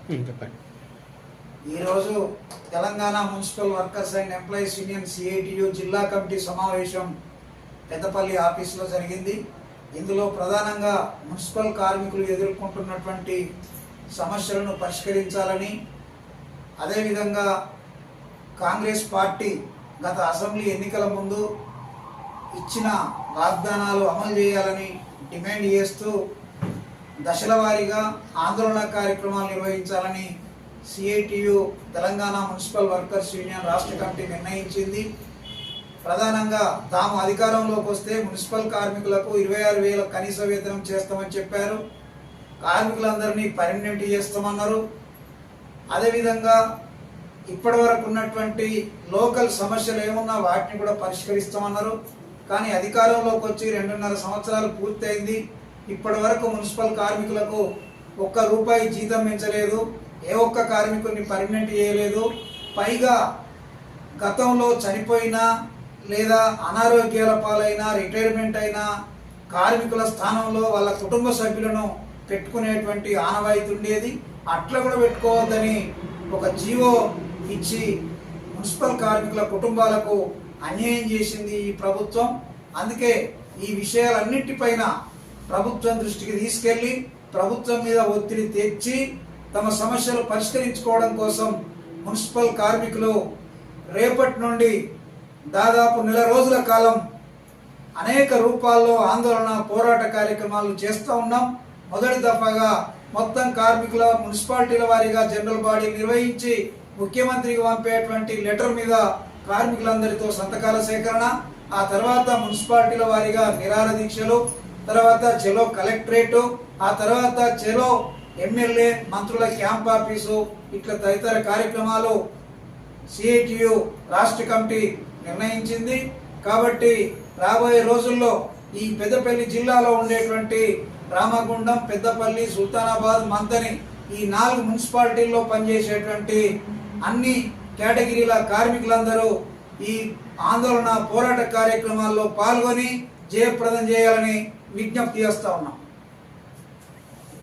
చెప్పండి. ఈరోజు Telangana municipal workers and employees union CITU జిల్లా కమిటీ సమావేశం పెద్దపల్లి ఆఫీసులో జరిగింది. ఇందులో ప్రధానంగా మున్సిపల్ కార్మికులు ఎదుర్కొంటున్నటువంటి సమస్యలను పరిష్కరించాలని, అదేవిధంగా కాంగ్రెస్ పార్టీ గత అసెంబ్లీ ఎన్నికల ముందు ఇచ్చిన వాగ్దానాలు అమలు చేయాలని డిమాండ్ చేస్తూ దశల వారీగా ఆందోళన కార్యక్రమాలు నిర్వహించాలని CITU Telangana municipal workers union రాష్ట్ర కమిటీ నిర్ణయించింది. ప్రధానంగా తాము అధికారంలోకి వస్తే మున్సిపల్ కార్మికులకు 26,000 కనీస వేతనం చేస్తామని చెప్పారు. కార్మికులందరినీ పర్మనెంట్ చేస్తామన్నారు. అదేవిధంగా ఇప్పటి వరకు ఉన్నటువంటి లోకల్ సమస్యలు ఏమున్నా వాటిని కూడా పరిష్కరిస్తామన్నారు. కానీ అధికారంలోకి వచ్చి 2.5 సంవత్సరాలు పూర్తయింది. ఇప్పటి వరకు మున్సిపల్ కార్మికులకు ₹1 జీతం పెంచలేదు, ఏ ఒక్క కార్మికుడిని పర్మనెంట్ చేయలేదు. పైగా గతంలో చనిపోయినా లేదా అనారోగ్యాల పాలైనా రిటైర్మెంట్ అయినా కార్మికుల స్థానంలో వాళ్ళ కుటుంబ సభ్యులను పెట్టుకునేటువంటి ఆనవాయితీ ఉండేది. అట్లా కూడా పెట్టుకోవద్దని ఒక జీవో ఇచ్చి మున్సిపల్ కార్మికుల కుటుంబాలకు అన్యాయం చేసింది ఈ ప్రభుత్వం. అందుకే ఈ విషయాలన్నిటిపైన ప్రభుత్వం దృష్టికి తీసుకెళ్లి ప్రభుత్వం మీద ఒత్తిడి తెచ్చి తమ సమస్యలు పరిష్కరించుకోవడం కోసం మున్సిపల్ కార్మికులు రేపటి నుండి దాదాపు 1 రోజుల కాలం అనేక రూపాల్లో ఆందోళన పోరాట కార్యక్రమాలు చేస్తూ ఉన్నాం. మొదటి దఫాగా మొత్తం కార్మికుల మున్సిపాలిటీల వారీగా జనరల్ బాడీ నిర్వహించి ముఖ్యమంత్రికి పంపేటువంటి లెటర్ మీద కార్మికులందరితో సంతకాల సేకరణ, ఆ తర్వాత మున్సిపాలిటీల వారీగా నిరాహార దీక్షలు, తర్వాత చెలో కలెక్టరేటు, ఆ తర్వాత చెలో ఎమ్మెల్యే మంత్రుల క్యాంప్ ఆఫీసు, ఇట్లా తదితర కార్యక్రమాలు సిఐటియు రాష్ట్ర కమిటీ నిర్ణయించింది. కాబట్టి రాబోయే రోజుల్లో ఈ పెద్దపల్లి జిల్లాలో ఉండేటువంటి రామగుండం, పెద్దపల్లి, సుల్తానాబాద్, మంతని ఈ 4 మున్సిపాలిటీల్లో పనిచేసేటువంటి అన్ని కేటగిరీల కార్మికులందరూ ఈ ఆందోళన పోరాట కార్యక్రమాల్లో పాల్గొని జయప్రదం చేయాలని విజ్ఞప్తి చేస్తా ఉన్నాం.